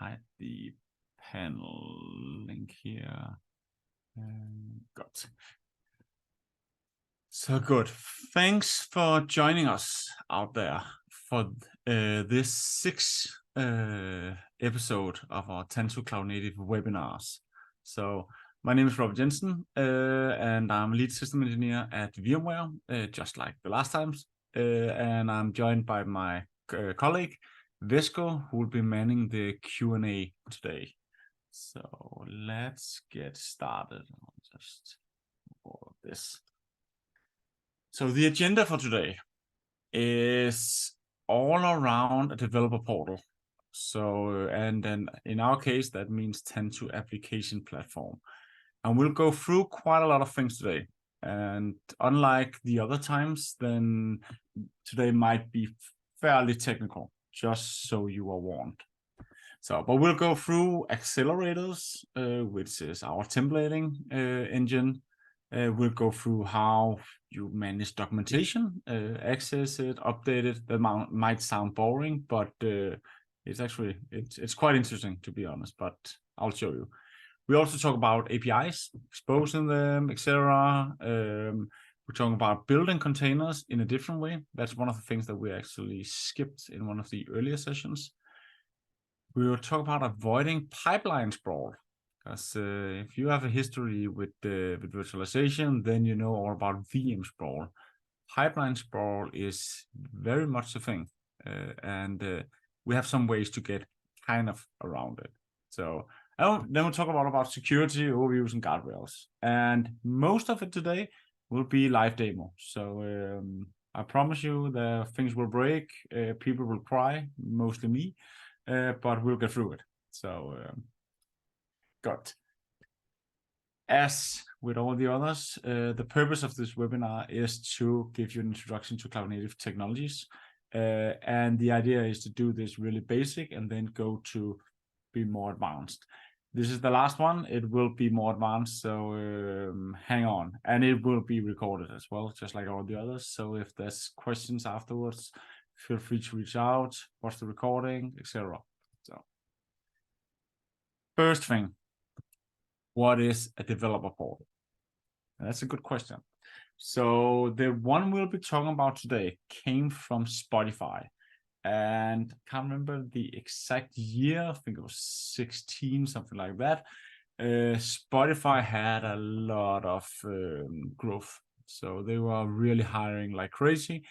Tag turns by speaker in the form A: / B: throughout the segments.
A: hide the panel link here. Good. So good. Thanks for joining us out there for this sixth episode of our Tanzu Cloud Native webinars. So my name is Robert Jensen, and I'm lead system engineer at VMware, just like the last times. And I'm joined by my colleague, Vesco, who will be manning the Q&A today. So let's get started. I'll just all this. So the agenda for today is all around a developer portal. So, and then in our case, that means Tanzu application platform. And we'll go through quite a lot of things today. And unlike the other times, then today might be fairly technical, just so you are warned. So, but we'll go through accelerators, which is our templating engine. We'll go through how you manage documentation, access it, update it. That might sound boring, but it's actually it's quite interesting, to be honest. But I'll show you. We also talk about APIs, exposing them, etc. We're talking about building containers in a different way. That's one of the things that we actually skipped in one of the earlier sessions. We will talk about avoiding pipeline sprawl, because if you have a history with virtualization, then you know all about VM sprawl. Pipeline sprawl is very much a thing, and we have some ways to get kind of around it. So then we'll talk about security, overviews, and guardrails. And most of it today will be live demo. So I promise you that things will break, people will cry, mostly me. But we'll get through it. So, good. As with all the others, the purpose of this webinar is to give you an introduction to cloud native technologies. And the idea is to do this really basic and then go to be more advanced. This is the last one. It will be more advanced, so hang on. And it will be recorded as well, just like all the others. So if there's questions afterwards, feel free to reach out, watch the recording, etc. So, first thing, what is a developer portal? And that's a good question. So the one we'll be talking about today came from Spotify, and I can't remember the exact year. I think it was 16, something like that. Spotify had a lot of growth, so they were really hiring like crazy.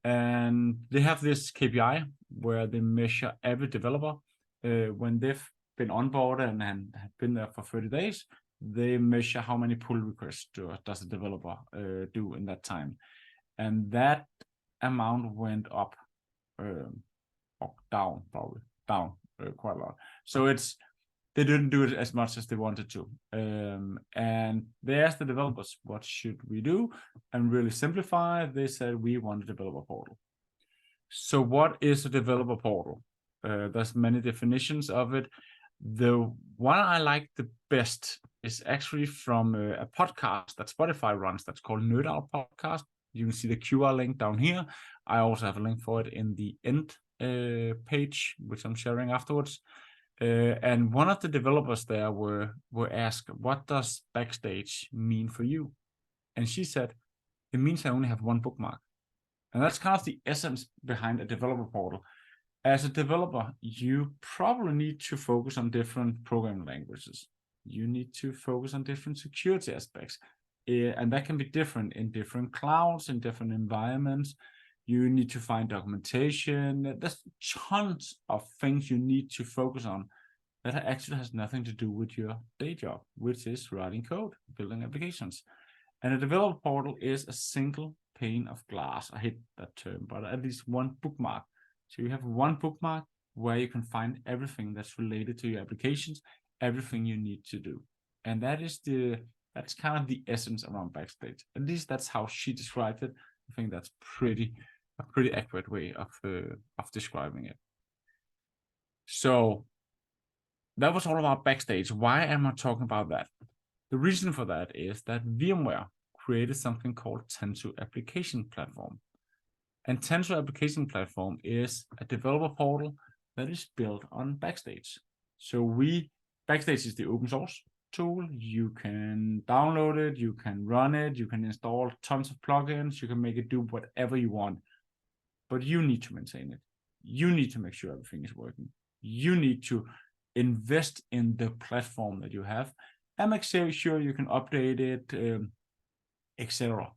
A: And they have this KPI where they measure every developer. When they've been onboarded and have been there for 30 days, they measure how many pull requests does the developer do in that time. And that amount went up, or down, probably, down quite a lot. So they didn't do it as much as they wanted to. And they asked the developers, what should we do? And really simplify, they said, we want a developer portal. So what is a developer portal? There's many definitions of it. The one I like the best is actually from a podcast that Spotify runs that's called Nerd Out Podcast. You can see the QR link down here. I also have a link for it in the end page, which I'm sharing afterwards. And one of the developers there were asked, what does backstage mean for you? And she said, it means I only have one bookmark. And that's kind of the essence behind a developer portal. As a developer, you probably need to focus on different programming languages. You need to focus on different security aspects. And that can be different in different clouds, in different environments. You need to find documentation. There's tons of things you need to focus on that actually has nothing to do with your day job, which is writing code, building applications. And a developer portal is a single pane of glass. I hate that term, but at least one bookmark. So you have one bookmark where you can find everything that's related to your applications, everything you need to do. And that's kind of the essence around Backstage. At least that's how she described it. I think that's a pretty accurate way of describing it. So that was all about Backstage. Why am I talking about that? The reason for that is that VMware created something called Tanzu Application Platform. And Tanzu Application Platform is a developer portal that is built on Backstage. So Backstage is the open source tool. You can download it, you can run it, you can install tons of plugins, you can make it do whatever you want, but you need to maintain it. You need to make sure everything is working. You need to invest in the platform that you have and make sure you can update it, etc.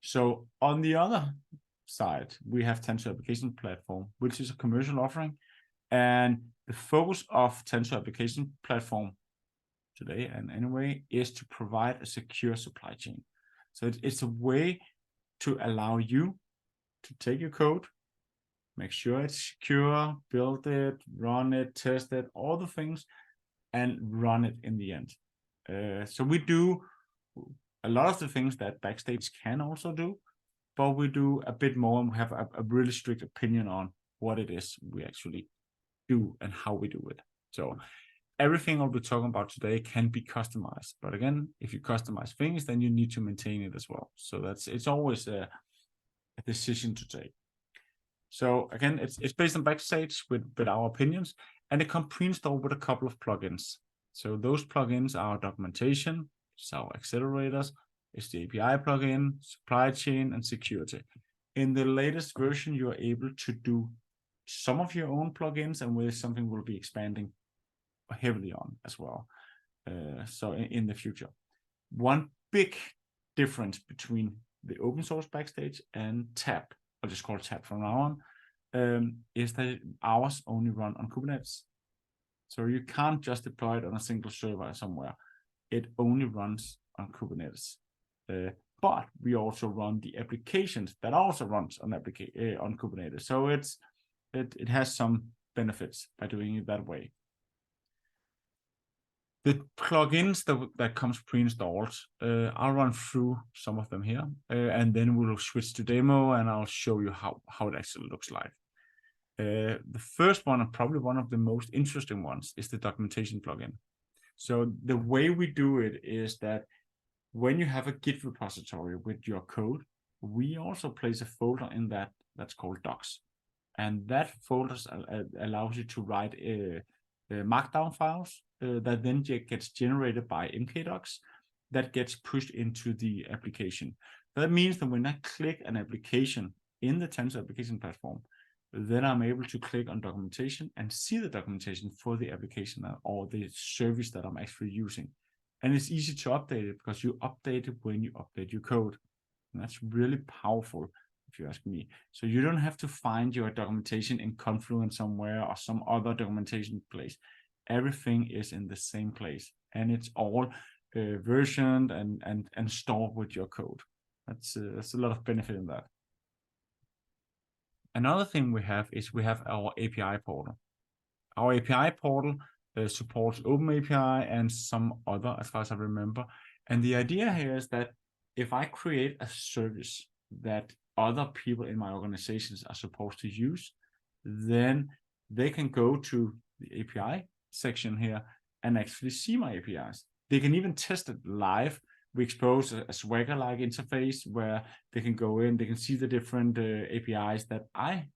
A: So on the other side, we have Tanzu Application Platform, which is a commercial offering. And the focus of Tanzu Application Platform today and anyway is to provide a secure supply chain. So it's a way to allow you to take your code, make sure it's secure, build it, run it, test it, all the things, and run it in the end. So we do a lot of the things that Backstage can also do, but we do a bit more, and we have a really strict opinion on what it is we actually do and how we do it. So everything I'll be talking about today can be customized, but again, if you customize things, then you need to maintain it as well. So it's always a decision to take. So again, it's based on Backstage with our opinions, and it comes pre-installed with a couple of plugins. So those plugins are documentation, so accelerators, it's the API plugin, supply chain, and security. In the latest version, you are able to do some of your own plugins, and with something we'll be expanding heavily on as well. So in the future, one big difference between the open source Backstage and Tap, I'll just call it Tap from now on, is that ours only run on Kubernetes. So you can't just deploy it on a single server somewhere. It only runs on Kubernetes. But we also run the applications that also runs on Kubernetes. So it has some benefits by doing it that way. The plugins that comes pre-installed, I'll run through some of them here, and then we'll switch to demo, and I'll show you how it actually looks like. The first one, and probably one of the most interesting ones, is the documentation plugin. So the way we do it is that when you have a Git repository with your code, we also place a folder in that's called docs. And that folder allows you to write markdown files that then gets generated by mkdocs that gets pushed into the application. That means that when I click an application in the Tanzu application platform, then I'm able to click on documentation and see the documentation for the application or the service that I'm actually using. And it's easy to update it because you update it when you update your code. And that's really powerful, if you ask me. So you don't have to find your documentation in Confluence somewhere or some other documentation place. Everything is in the same place, and it's all versioned and stored with your code. That's a lot of benefit in that. Another thing we have is we have our API portal. Our API portal supports OpenAPI and some other, as far as I remember. And the idea here is that if I create a service that other people in my organizations are supposed to use, then they can go to the API section here and actually see my APIs. They can even test it live. We expose a Swagger-like interface where they can go in, they can see the different APIs that I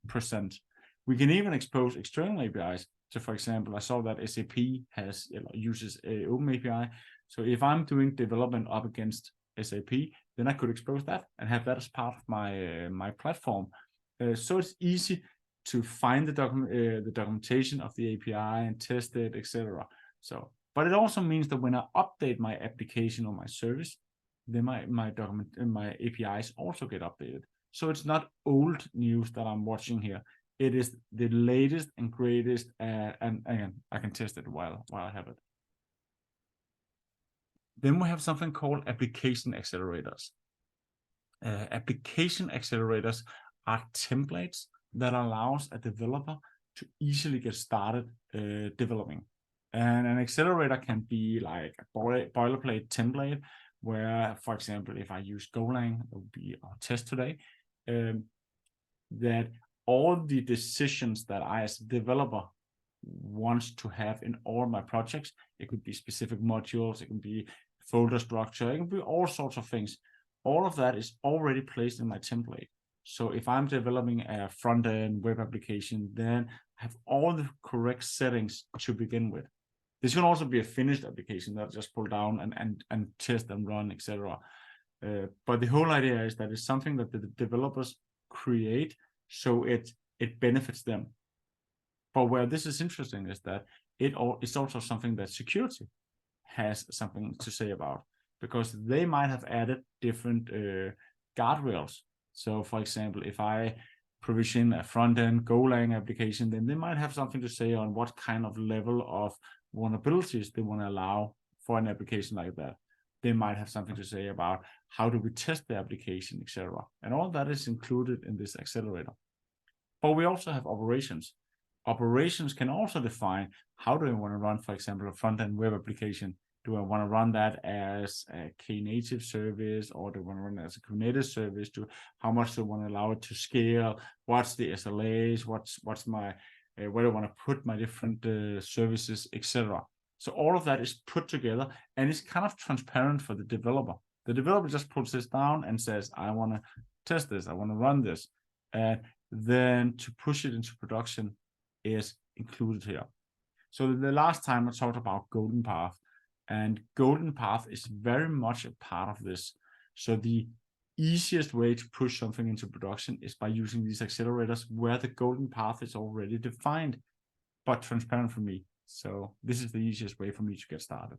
A: present. We can even expose external APIs. So for example, I saw that SAP uses OpenAPI. So if I'm doing development up against SAP, then I could expose that and have that as part of my platform. So it's easy to find the documentation of the API and test it, etc. So, but it also means that when I update my application or my service, then my APIs also get updated. So it's not old news that I'm watching here. It is the latest and greatest, and again, I can test it while I have it. Then we have something called application accelerators. Application accelerators are templates that allows a developer to easily get started developing. And an accelerator can be like a boilerplate template where, for example, if I use Golang, it will be our test today, that all the decisions that I as a developer wants to have in all my projects, it could be specific modules, it can be folder structure, it can be all sorts of things. All of that is already placed in my template. So if I'm developing a front-end web application, then I have all the correct settings to begin with. This can also be a finished application that I just pull down and test and run, etc. But the whole idea is that it's something that the developers create, so it benefits them. But where this is interesting is that it's also something that security has something to say about, because they might have added different guardrails. So for example, if I provision a front-end Golang application, then they might have something to say on what kind of level of vulnerabilities they want to allow for an application like that. They might have something to say about how do we test the application, etc. And all that is included in this accelerator. But we also have operations. Operations can also define how do I want to run, for example, a front-end web application. Do I want to run that as a Knative service, or do I want to run it as a Kubernetes service? How much do I want to allow it to scale? What's the SLAs? What's my where do I want to put my different services, etc. So all of that is put together, and it's kind of transparent for the developer. The developer just puts this down and says, I want to test this, I want to run this. And then to push it into production is included here. So the last time I talked about Golden Path, and Golden Path is very much a part of this. So the easiest way to push something into production is by using these accelerators where the Golden Path is already defined, but transparent for me. So this is the easiest way for me to get started.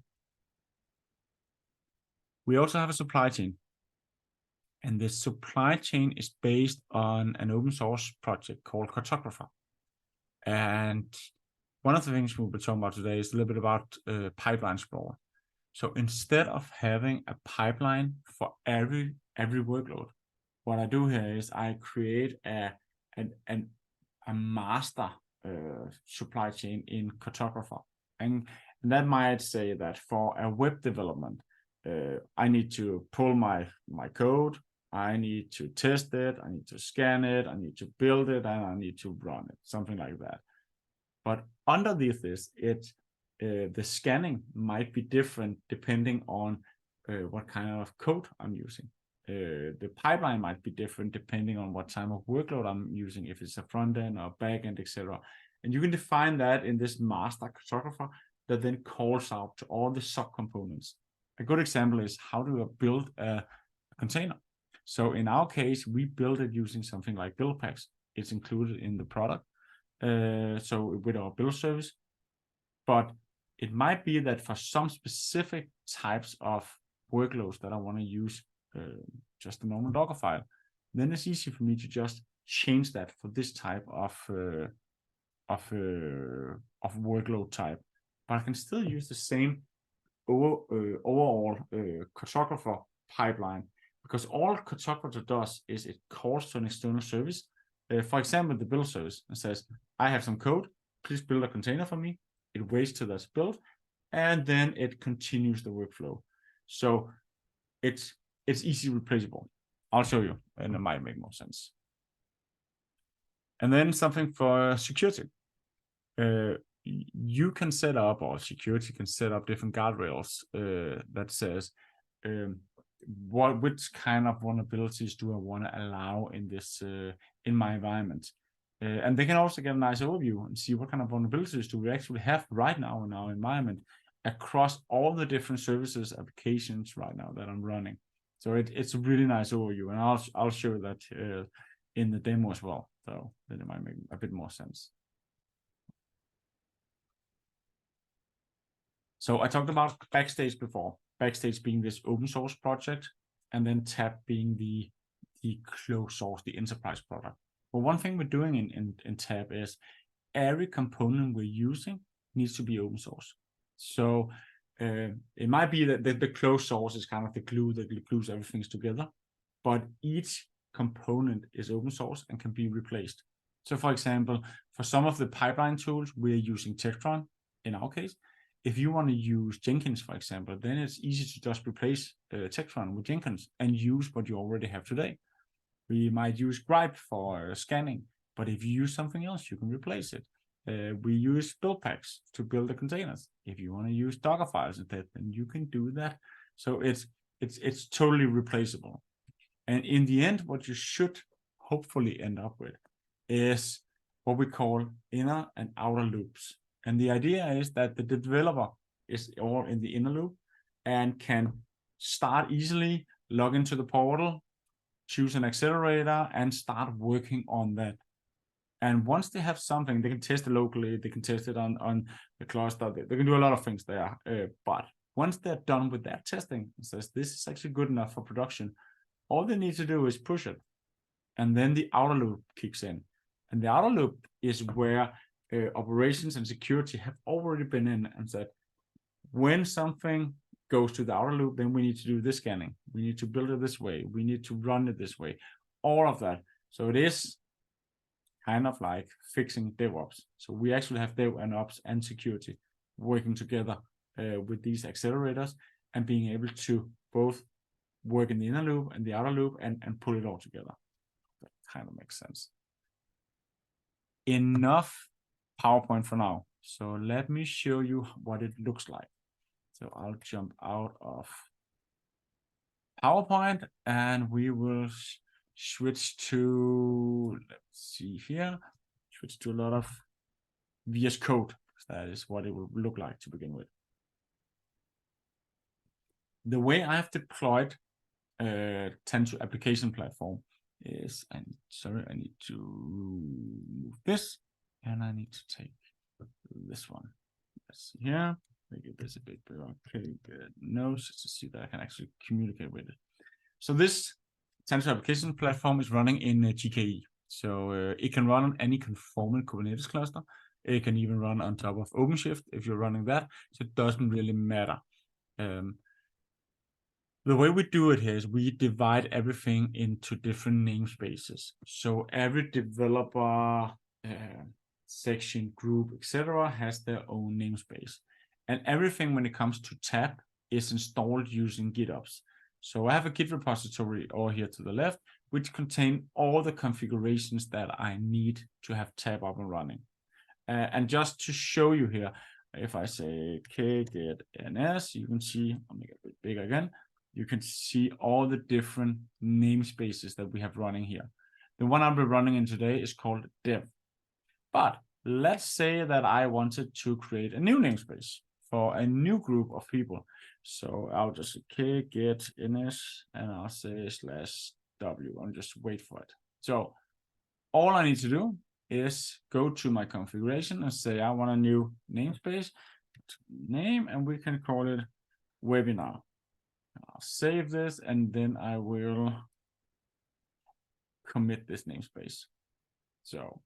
A: We also have a supply chain. And the supply chain is based on an open source project called Cartographer. And one of the things we'll be talking about today is a little bit about Pipeline Explorer. So instead of having a pipeline for every workload, what I do here is I create a master supply chain in Cartographer. And that might say that for a web development, I need to pull my code, I need to test it, I need to scan it, I need to build it, and I need to run it, something like that. But underneath this, the scanning might be different depending on what kind of code I'm using. The pipeline might be different depending on what type of workload I'm using, if it's a front end or back end, etc. And you can define that in this master cartographer that then calls out to all the subcomponents. A good example is how do I build a container? So in our case, we build it using something like build packs. It's included in the product. So with our build service, but it might be that for some specific types of workloads that I want to use just a normal Docker file, then it's easy for me to just change that for this type of workload type. But I can still use the same overall cartographer pipeline, because all cartographer does is it calls to an external service. For example, the build service, and says, I have some code, please build a container for me. It waits till that's built, and then it continues the workflow. So it's easily replaceable. I'll show you, and it might make more sense. And then something for security. You can set up, or security can set up different guardrails that says which kind of vulnerabilities do I want to allow in this in my environment. And they can also get a nice overview and see what kind of vulnerabilities do we actually have right now in our environment across all the different services, applications right now that I'm running. So it's a really nice overview, and I'll show that in the demo as well. So then it might make a bit more sense. So I talked about Backstage before. Backstage being this open source project, and then Tab being the closed source, the enterprise product. But one thing we're doing in Tab is every component we're using needs to be open source. So it might be that the closed source is kind of the glue that glues everything together, but each component is open source and can be replaced. So for example, for some of the pipeline tools, we're using Tektron in our case. If you want to use Jenkins, for example, then it's easy to just replace Tektron with Jenkins and use what you already have today. We might use Gripe for scanning, but if you use something else, you can replace it. We use build packs to build the containers. If you want to use Docker files instead, then you can do that. So it's totally replaceable. And in the end, what you should hopefully end up with is what we call inner and outer loops. And the idea is that the developer is all in the inner loop and can start easily, log into the portal, choose an accelerator, and start working on that. And once they have something, they can test it locally, they can test it on the cluster, they can do a lot of things there. But once they're done with that testing, it says this is actually good enough for production, all they need to do is push it. And then the outer loop kicks in. And the outer loop is where operations and security have already been in and said, when something goes to the outer loop, then we need to do this scanning. We need to build it this way. We need to run it this way. All of that. So it is kind of like fixing DevOps. So we actually have Dev and Ops and security working together with these accelerators and being able to both work in the inner loop and the outer loop and pull it all together. That kind of makes sense. Enough PowerPoint for now. So let me show you what it looks like. So I'll jump out of PowerPoint and we will switch to, let's see here, switch to a lot of VS Code. That is what it will look like to begin with. The way I have deployed Tanzu application platform is, I need to move this and I need to take this one. Let's see here. Make this a bit bigger. Okay, good. No, just to see that I can actually communicate with it. So this Tanzu application platform is running in GKE. So it can run on any conformal Kubernetes cluster. It can even run on top of OpenShift if you're running that. So it doesn't really matter. The way we do it here is we divide everything into different namespaces. So every developer, section, group, etc., has their own namespace. And everything when it comes to tab is installed using GitOps. So I have a Git repository over here to the left, which contain all the configurations that I need to have tab up and running. And just to show you here, if I say kgit ns, you can see, I'll make it a bit bigger again. You can see all the different namespaces that we have running here. The one I'll be running in today is called dev. But let's say that I wanted to create a new namespace for a new group of people. So I'll just say kgit ns and I'll say /w and just wait for it. So all I need to do is go to my configuration and say I want a new namespace, name, and we can call it webinar. I'll save this and then I will commit this namespace. So,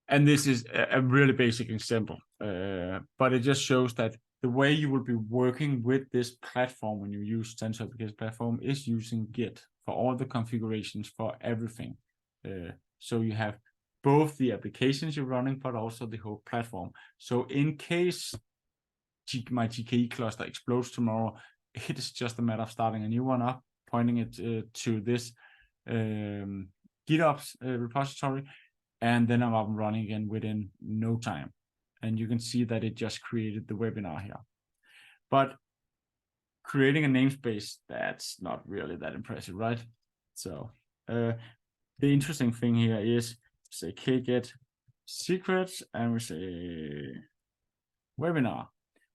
A: and this is a really basic example, but it just shows that the way you will be working with this platform when you use Tanzu application platform is using Git for all the configurations for everything. So you have both the applications you're running, but also the whole platform. So in case my GKE cluster explodes tomorrow, it is just a matter of starting a new one up, pointing it to this GitOps repository, and then I'm up and running again within no time. And you can see that it just created the webinar here. But creating a namespace, that's not really that impressive, right? So the interesting thing here is say kgit secrets and we say webinar.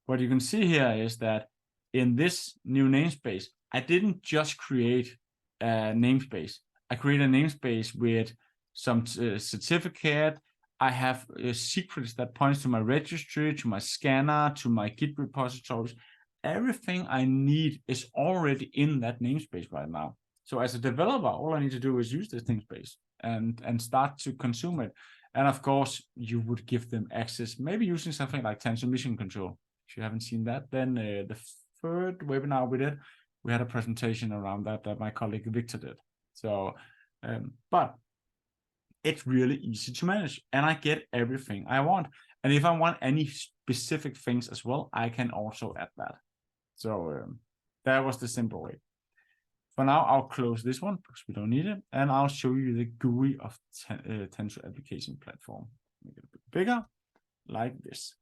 A: What you can see here is that in this new namespace, I didn't just create a namespace. I created a namespace with some certificate. I have secrets that points to my registry, to my scanner, to my Git repositories. Everything I need is already in that namespace right now. So as a developer, all I need to do is use this namespace and start to consume it. And of course, you would give them access, maybe using something like Tanzu Mission Control. If you haven't seen that, then the third webinar we did, we had a presentation around that my colleague Victor did. So, but it's really easy to manage and I get everything I want. And if I want any specific things as well, I can also add that. So that was the simple way. For now, I'll close this one because we don't need it. And I'll show you the GUI of Tanzu application platform. Make it a bit bigger, like this.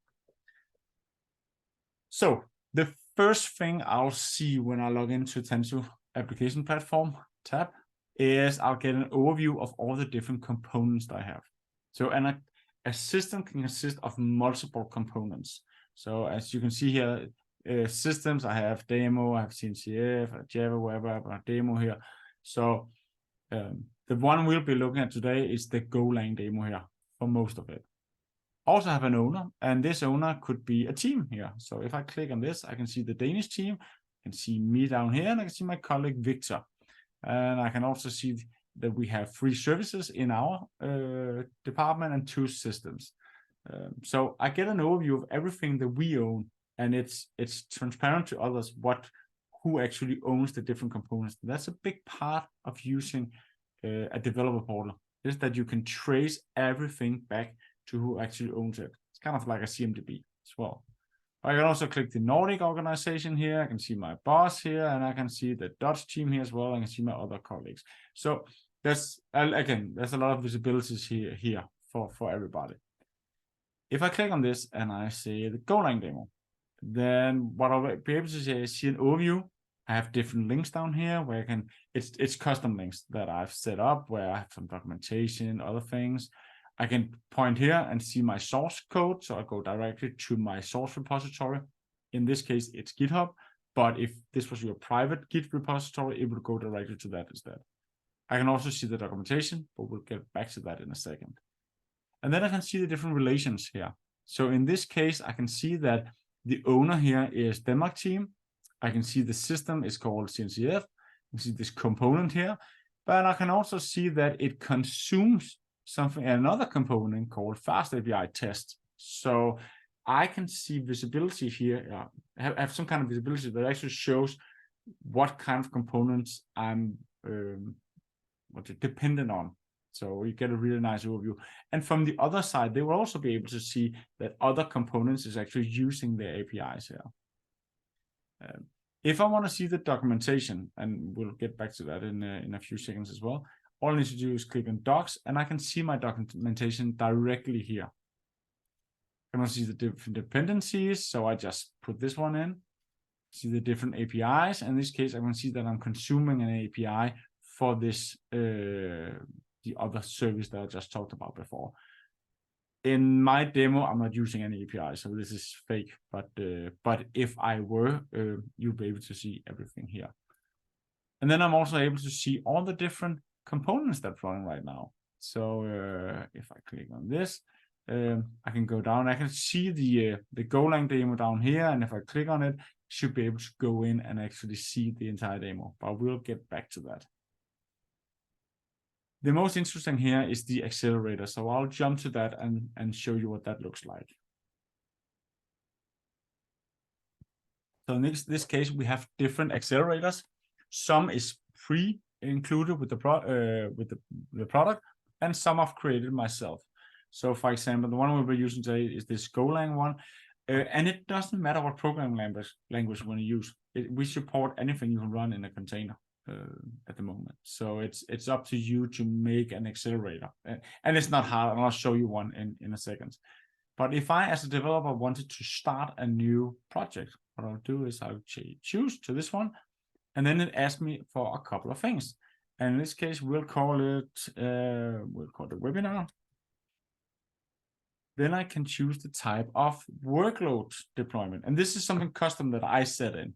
A: So the first thing I'll see when I log into Tanzu application platform tab is I'll get an overview of all the different components that I have. So, and a system can consist of multiple components. So as you can see here, systems, I have demo, I have CNCF, I have Java, wherever I have a demo here. So the one we'll be looking at today is the Golang demo here for most of it. Also have an owner, and this owner could be a team here. So if I click on this, I can see the Danish team, I can see me down here, and I can see my colleague Victor. And I can also see that we have 3 services in our department and 2 systems. So I get an overview of everything that we own, and it's transparent to others who actually owns the different components. That's a big part of using a developer portal, is that you can trace everything back to who actually owns it. It's kind of like a CMDB as well. I can also click the Nordic organization here. I can see my boss here, and I can see the Dutch team here as well. I can see my other colleagues. So there's a lot of visibilities here for everybody. If I click on this and I say the Golang demo, then what I'll be able to see an overview. I have different links down here where I can, it's custom links that I've set up where I have some documentation, other things. I can point here and see my source code. So I go directly to my source repository. In this case, it's GitHub. But if this was your private Git repository, it would go directly to that instead. I can also see the documentation, but we'll get back to that in a second. And then I can see the different relations here. So in this case, I can see that the owner here is Denmark team. I can see the system is called CNCF. I can see this component here. But I can also see that it consumes another component called Fast API test. So I can see visibility here, have some kind of visibility that actually shows what kind of components I'm dependent on. So you get a really nice overview. And from the other side, they will also be able to see that other components is actually using their APIs here. If I want to see the documentation, and we'll get back to that in a few seconds as well, all I need to do is click on Docs, and I can see my documentation directly here. I can also see the different dependencies, so I just put this one in, see the different APIs. In this case, I can see that I'm consuming an API for this, the other service that I just talked about before. In my demo, I'm not using any API, so this is fake. But if I were, you'll be able to see everything here. And then I'm also able to see all the different components that's running right now. So if I click on this, I can go down. I can see the Golang demo down here, and if I click on it, I should be able to go in and actually see the entire demo. But we'll get back to that. The most interesting here is the accelerator. So I'll jump to that and show you what that looks like. So in this case, we have different accelerators. Some is pre-included with the product, and some I've created myself. So for example, the one we'll be using today is this Golang one. And it doesn't matter what programming language you want to use. We support anything you can run in a container at the moment. So it's up to you to make an accelerator. And it's not hard, and I'll show you one in a second. But if I, as a developer, wanted to start a new project, what I'll do is I'll choose to this one, and then it asks me for a couple of things. And in this case, we'll call it webinar. Then I can choose the type of workload deployment. And this is something custom that I set in.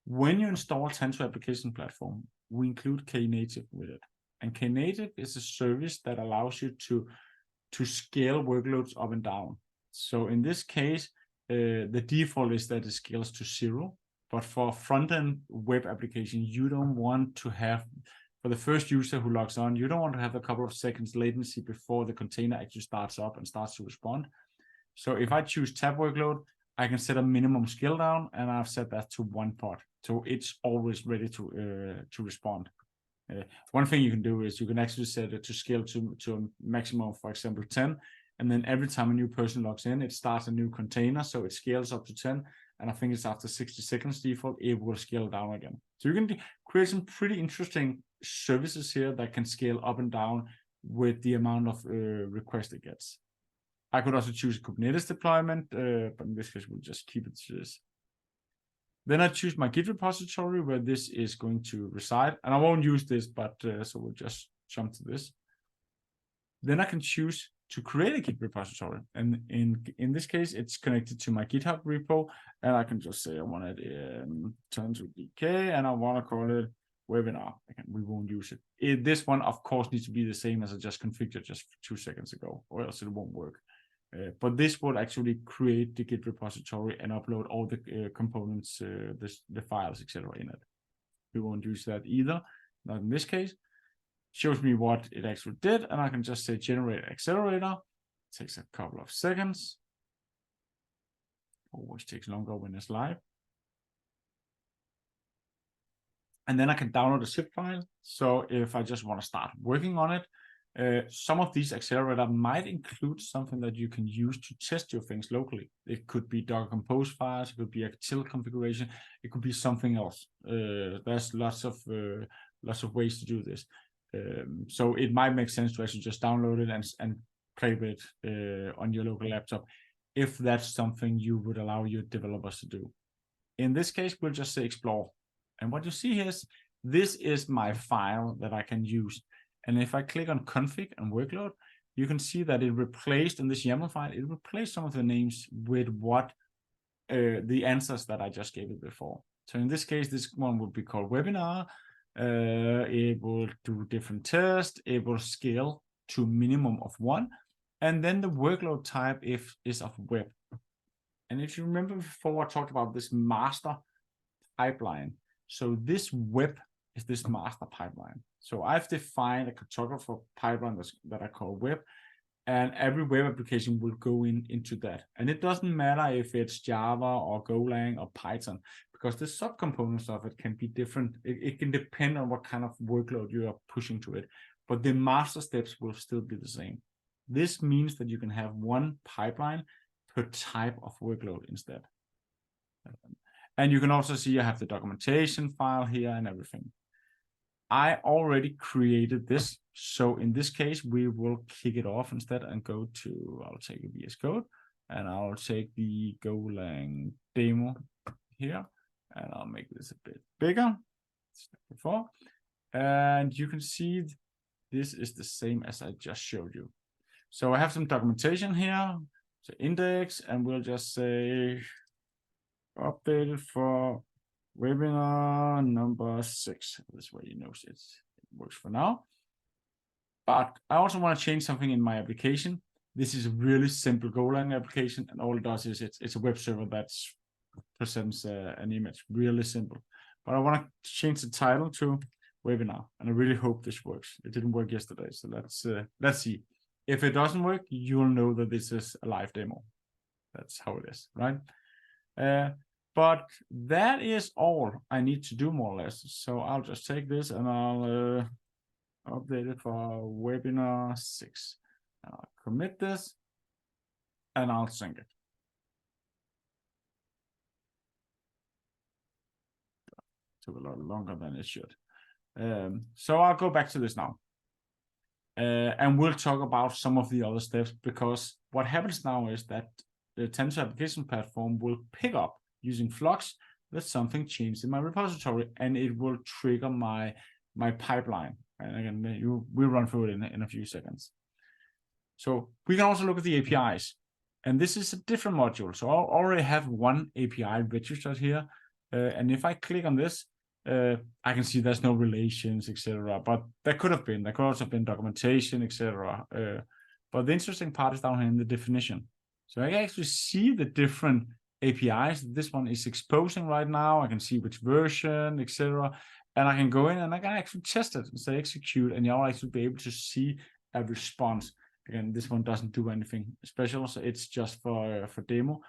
A: When you install Tanzu application platform, we include Knative with it. And Knative is a service that allows you to scale workloads up and down. So in this case, the default is that it scales to 0. But for front-end web application, you don't want to have, for the first user who logs on, you don't want to have a couple of seconds latency before the container actually starts up and starts to respond. So if I choose tab workload, I can set a minimum scale down, and I've set that to 1 pod. So it's always ready to respond. One thing you can do is you can actually set it to scale to a maximum of, for example, 10. And then every time a new person logs in, it starts a new container. So it scales up to 10. And I think it's after 60 seconds default, it will scale down again. So you can create some pretty interesting services here that can scale up and down with the amount of requests it gets. I could also choose a Kubernetes deployment, but in this case, we'll just keep it to this. Then I choose my Git repository where this is going to reside, and I won't use this, but so we'll just jump to this. Then I can choose to create a Git repository, and in this case, it's connected to my GitHub repo, and I can just say I want it in Tanzu DK, and I want to call it webinar. Again, we won't use it. This one, of course, needs to be the same as I just configured just 2 seconds ago, or else it won't work. But this will actually create the Git repository and upload all the components, the files, etc. in it. We won't use that either, not in this case. Shows me what it actually did, and I can just say generate accelerator. It takes a couple of seconds. Always takes longer when it's live. And then I can download a zip file. So if I just want to start working on it, some of these accelerator might include something that you can use to test your things locally. It could be Docker Compose files, it could be a till configuration, it could be something else. There's lots of ways to do this. So it might make sense to actually just download it and play with it on your local laptop, if that's something you would allow your developers to do. In this case, we'll just say explore. And what you see here is, this is my file that I can use. And if I click on config and workload, you can see that it replaced in this YAML file, it replaced some of the names with what the answers that I just gave it before. So in this case, this one would be called webinar. It will do different tests. It will scale to a minimum of 1. And then the workload type is of web. And if you remember before, I talked about this master pipeline. So this web is this master pipeline. So I've defined a cartographer pipeline that I call web, and every web application will go into that. And it doesn't matter if it's Java or Golang or Python, because the subcomponents of it can be different. It can depend on what kind of workload you are pushing to it, but the master steps will still be the same. This means that you can have one pipeline per type of workload instead. And you can also see I have the documentation file here and everything. I already created this. So in this case, we will kick it off instead and go to, I'll take a VS Code, and I'll take the Golang demo here, and I'll make this a bit bigger before. And you can see this is the same as I just showed you. So I have some documentation here, so index, and we'll just say updated for webinar number 6. This way you know it works for now. But I also want to change something in my application. This is a really simple Golang application, and all it does is it's a web server that presents an image. Really simple. But I want to change the title to webinar, and I really hope this works. It didn't work yesterday, so let's see. If it doesn't work, you'll know that this is a live demo. That's how it is, right? But that is all I need to do, more or less. So I'll just take this and I'll update it for webinar 6. And I'll commit this and I'll sync it. Took a lot longer than it should. So I'll go back to this now. And we'll talk about some of the other steps, because what happens now is that the Tanzu application platform will pick up using Flux that something changed in my repository, and it will trigger my pipeline. And again, we'll run through it in a few seconds. So we can also look at the APIs, and this is a different module. So I already have one API registered here, and if I click on this, I can see there's no relations, etc. But there could have been. There could also have been documentation, etc. But the interesting part is down here in the definition. So I can actually see the different APIs this one is exposing right now. I can see which version, etc. And I can go in and I can actually test it and say execute, and you'll actually be able to see a response. Again, this one doesn't do anything special, so it's just for demo.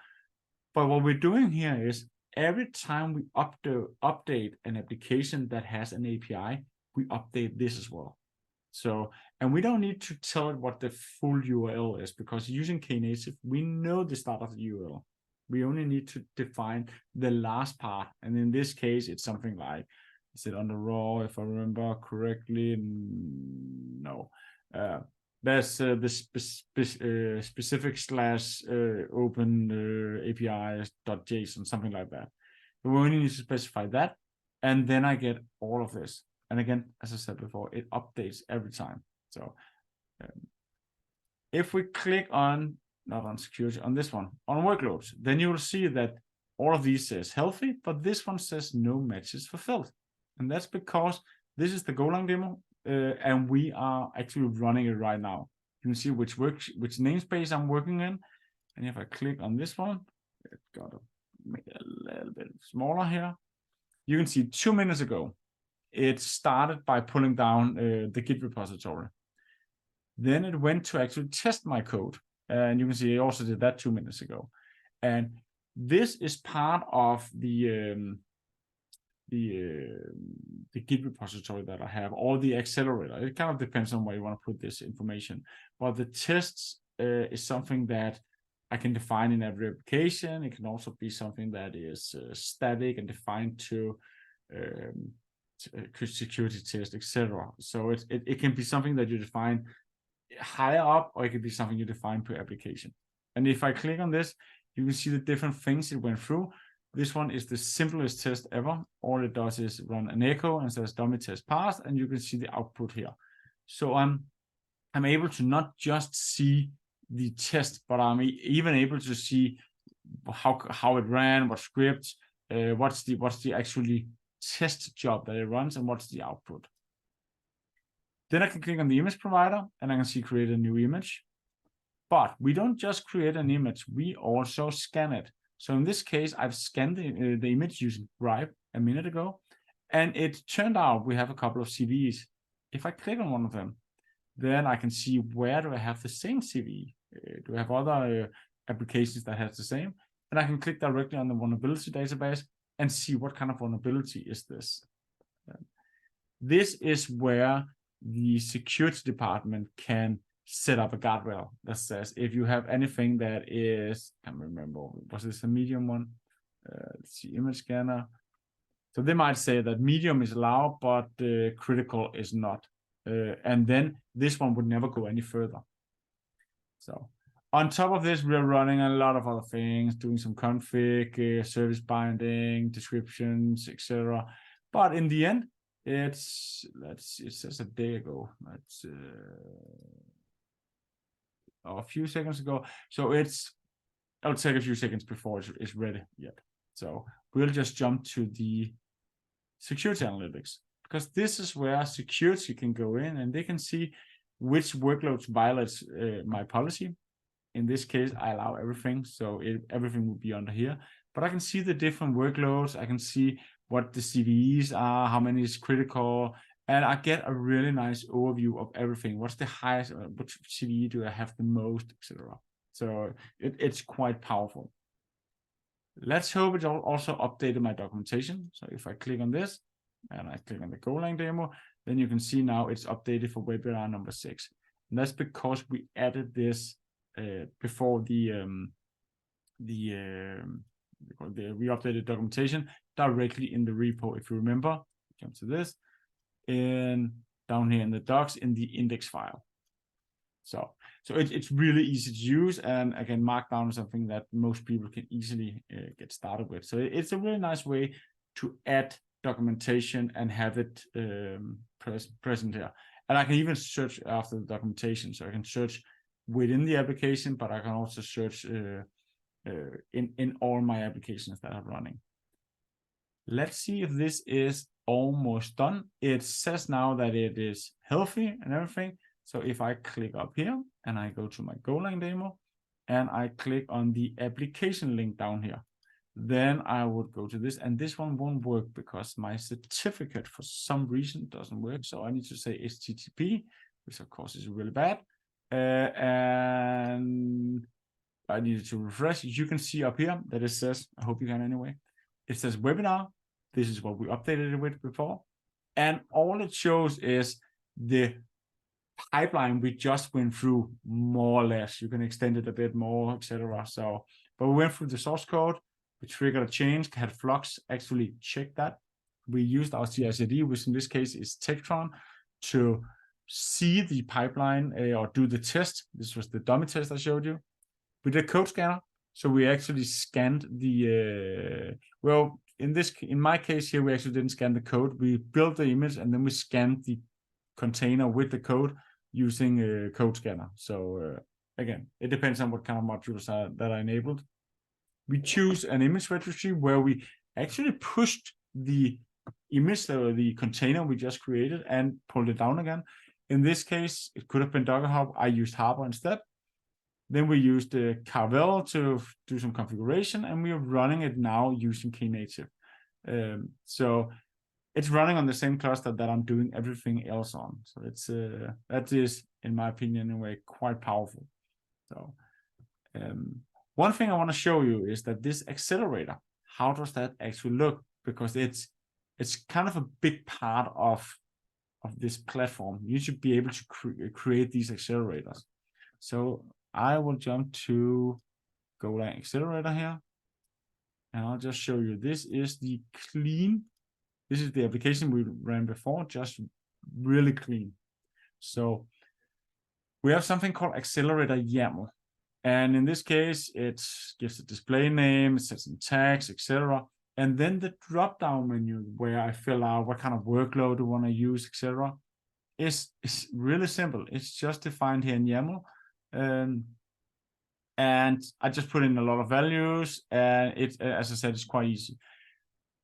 A: But what we're doing here is every time we update an application that has an API, we update this as well. So, and we don't need to tell it what the full URL is, because using Knative, we know the start of the URL. We only need to define the last part. And in this case, it's something like, is it under raw, if I remember correctly? No. There's the specific / open API.json, something like that. but we only need to specify that. And then I get all of this. And again, as I said before, it updates every time. So if we click on, not on security, on this one, on workloads, then you will see that all of these says healthy, but this one says no matches fulfilled. And that's because this is the Golang demo, and we are actually running it right now. You can see which namespace I'm working in. And if I click on this one, it's got to make it a little bit smaller here. You can see 2 minutes ago, it started by pulling down the Git repository. Then it went to actually test my code. And you can see it also did that 2 minutes ago. And this is part of the Git repository that I have, or the accelerator. It kind of depends on where you want to put this information. But the tests is something that I can define in every application. It can also be something that is static and defined to security test, etc. So it can be something that you define higher up, or it could be something you define per application. And if I click on this, you can see the different things it went through. This one is the simplest test ever. All it does is run an echo and says dummy test passed, and you can see the output here. So I'm able to not just see the test, but I'm even able to see how it ran, what scripts, what's the actually test job that it runs, and what's the output. Then I can click on the image provider, and I can see create a new image. But we don't just create an image, we also scan it. So in this case, I've scanned the image using Gripe a minute ago, and it turned out we have a couple of CVEs. If I click on one of them, then I can see where do I have the same CVE. Do I have other applications that have the same? And I can click directly on the vulnerability database and see what kind of vulnerability is this. This is where the security department can set up a guardrail that says if you have anything that is, I can't remember, was this a medium one? Let's see, image scanner. So they might say that medium is allowed, but critical is not. And then this one would never go any further. So on top of this, we're running a lot of other things, doing some config, service binding, descriptions, etc. But in the end, it's, let's see, it says a day ago. It's a few seconds ago. So it'll take a few seconds before it's ready yet. So we'll just jump to the security analytics, because this is where security can go in and they can see which workloads violates my policy. In this case, I allow everything, so everything will be under here. But I can see the different workloads. I can see what the CVEs are, how many is critical, and I get a really nice overview of everything. What's the highest, which CVE do I have the most, etc. So it's quite powerful. Let's hope it also updated my documentation. So if I click on this and I click on the Golang demo, then you can see now it's updated for webinar number 6. And that's because we added this before we updated documentation directly in the repo. If you remember, jump to this, and down here in the docs in the index file. So it's really easy to use, and again, Markdown is something that most people can easily get started with. So it's a really nice way to add documentation and have it present here. And I can even search after the documentation. So I can search within the application, but I can also search in all my applications that I'm running. Let's see if this is almost done. It says now that it is healthy and everything. So if I click up here and I go to my Golang demo and I click on the application link down here, then I would go to this, and this one won't work because my certificate for some reason doesn't work. So I need to say HTTP, which of course is really bad. And I needed to refresh. You can see up here that it says, I hope you can anyway, it says webinar. This is what we updated it with before. And all it shows is the pipeline we just went through, more or less. You can extend it a bit more, etc. So, but we went through the source code, we triggered a change, had Flux actually check that. We used our CI/CD, which in this case is Tektron, to see the pipeline or do the test. This was the dummy test I showed you. We did code scanner, So we actually scanned the, well, in my case here, we actually didn't scan the code. We built the image and then we scanned the container with the code using a code scanner. So again, it depends on what kind of modules that are enabled. We choose an image registry where we actually pushed the image or the container we just created and pulled it down again. In this case, it could have been Docker Hub. I used Harbor instead. Then we used the Carvel to do some configuration, and we are running it now using Knative. So it's running on the same cluster that I'm doing everything else on. So it's that is, in my opinion, in a way, quite powerful. So one thing I want to show you is that this accelerator, how does that actually look? Because it's kind of a big part of this platform. You should be able to create these accelerators. So I will jump to Golang Accelerator here. And I'll just show you, this is the application we ran before, just really clean. So we have something called Accelerator YAML. And in this case, it gives a display name, it sets some tags, etc. And then the drop-down menu where I fill out what kind of workload I want to use, etc. is really simple. It's just defined here in YAML. And I just put in a lot of values, and it, as I said, it's quite easy.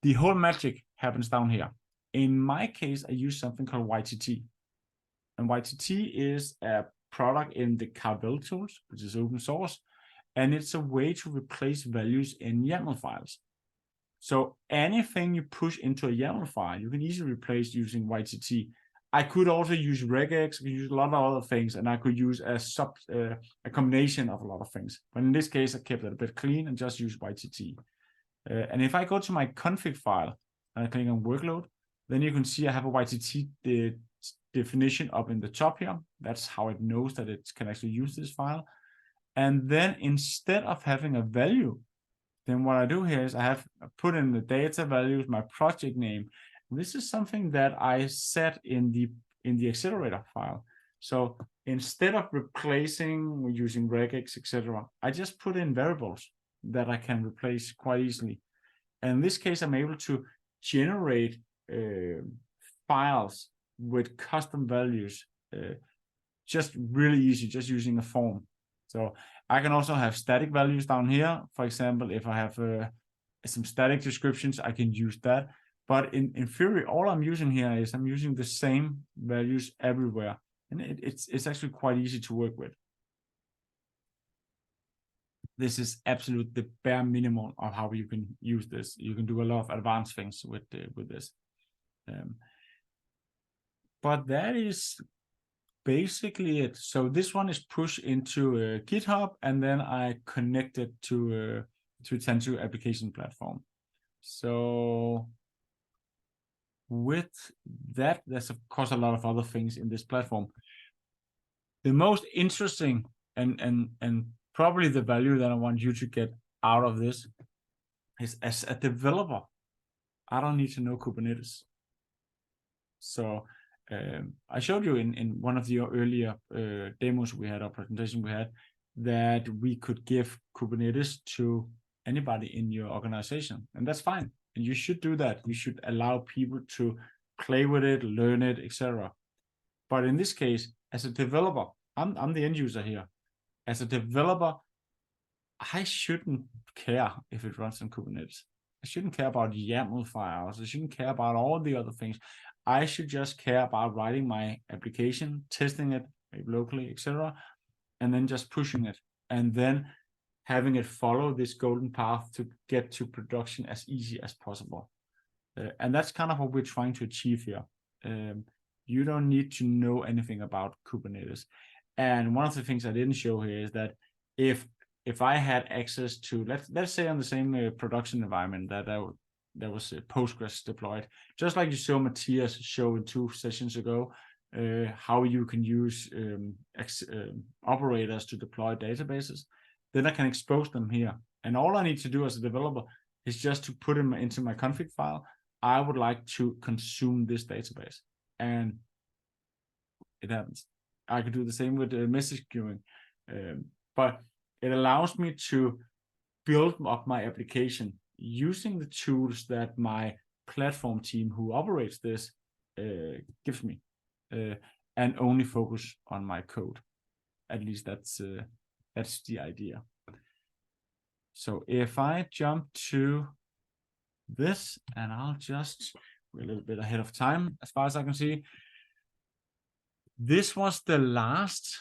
A: The whole magic happens down here. In my case, I use something called YTT. And YTT is a product in the Carvel tools, which is open source. And it's a way to replace values in YAML files. So anything you push into a YAML file, you can easily replace using YTT. I could also use regex, I could use a lot of other things, and I could use a combination of a lot of things. But in this case, I kept it a bit clean and just use YTT. And if I go to my config file and I click on workload, then you can see I have a YTT definition up in the top here. That's how it knows that it can actually use this file. And then instead of having a value, then what I do here is I have put in the data values, my project name. This is something that I set in the accelerator file. So instead of replacing using regex, etc., I just put in variables that I can replace quite easily. And in this case, I'm able to generate files with custom values, just really easy, just using a form. So I can also have static values down here. For example, if I have some static descriptions, I can use that. But in theory, all I'm using here is I'm using the same values everywhere. And it's actually quite easy to work with. This is absolute the bare minimum of how you can use this. You can do a lot of advanced things with this. But that is basically it. So this one is pushed into GitHub, and then I connect it to Tanzu application platform. So with that, there's of course a lot of other things in this platform. The most interesting and probably the value that I want you to get out of this is, as a developer, I don't need to know Kubernetes. So I showed you in one of the earlier demos we had, or presentation we had, that we could give Kubernetes to anybody in your organization, and that's fine. And you should do that. You should allow people to play with it, learn it, etc. But in this case, as a developer, I'm the end user here. As a developer, I shouldn't care if it runs on Kubernetes. I shouldn't care about YAML files. I shouldn't care about all the other things. I should just care about writing my application, testing it maybe locally, etc., and then just pushing it, and then having it follow this golden path to get to production as easy as possible. And that's kind of what we're trying to achieve here. You don't need to know anything about Kubernetes. And one of the things I didn't show here is that if I had access to, let's say on the same production environment that there was Postgres deployed, just like you saw Matthias show in 2 sessions ago, how you can use operators to deploy databases, then I can expose them here. And all I need to do as a developer is just to put them into my config file. I would like to consume this database, and it happens. I could do the same with message queuing, but it allows me to build up my application using the tools that my platform team who operates this gives me, and only focus on my code. At least that's the idea. So if I jump to this, and I'll just be a little bit ahead of time as far as I can see. This was the last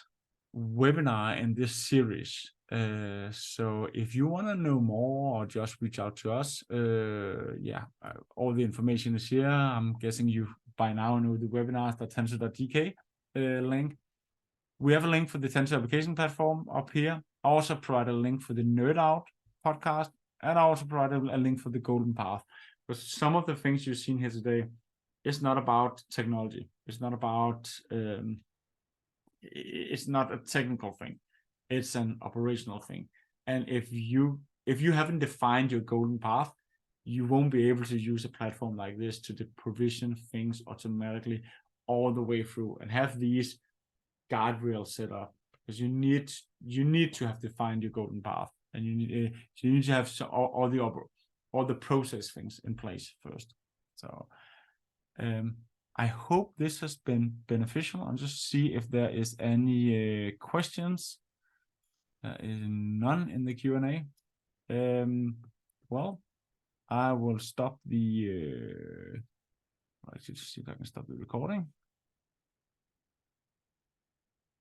A: webinar in this series. So if you want to know more or just reach out to us, all the information is here. I'm guessing you by now know the webinars.tanzu.dk link. We have a link for the Tanzu application platform up here. I also provide a link for the Nerd Out podcast, and I also provide a link for the Golden Path. Because some of the things you've seen here today is not about technology. It's not about it's not a technical thing. It's an operational thing. And if you haven't defined your golden path, you won't be able to use a platform like this to provision things automatically all the way through and have these guardrails set up, because you need to have defined your golden path, and you need to have all the process things in place first. So I hope this has been beneficial. I'll just see if there is any questions. There is none in the Q&A. Well, I will stop the. I should see if I can stop the recording.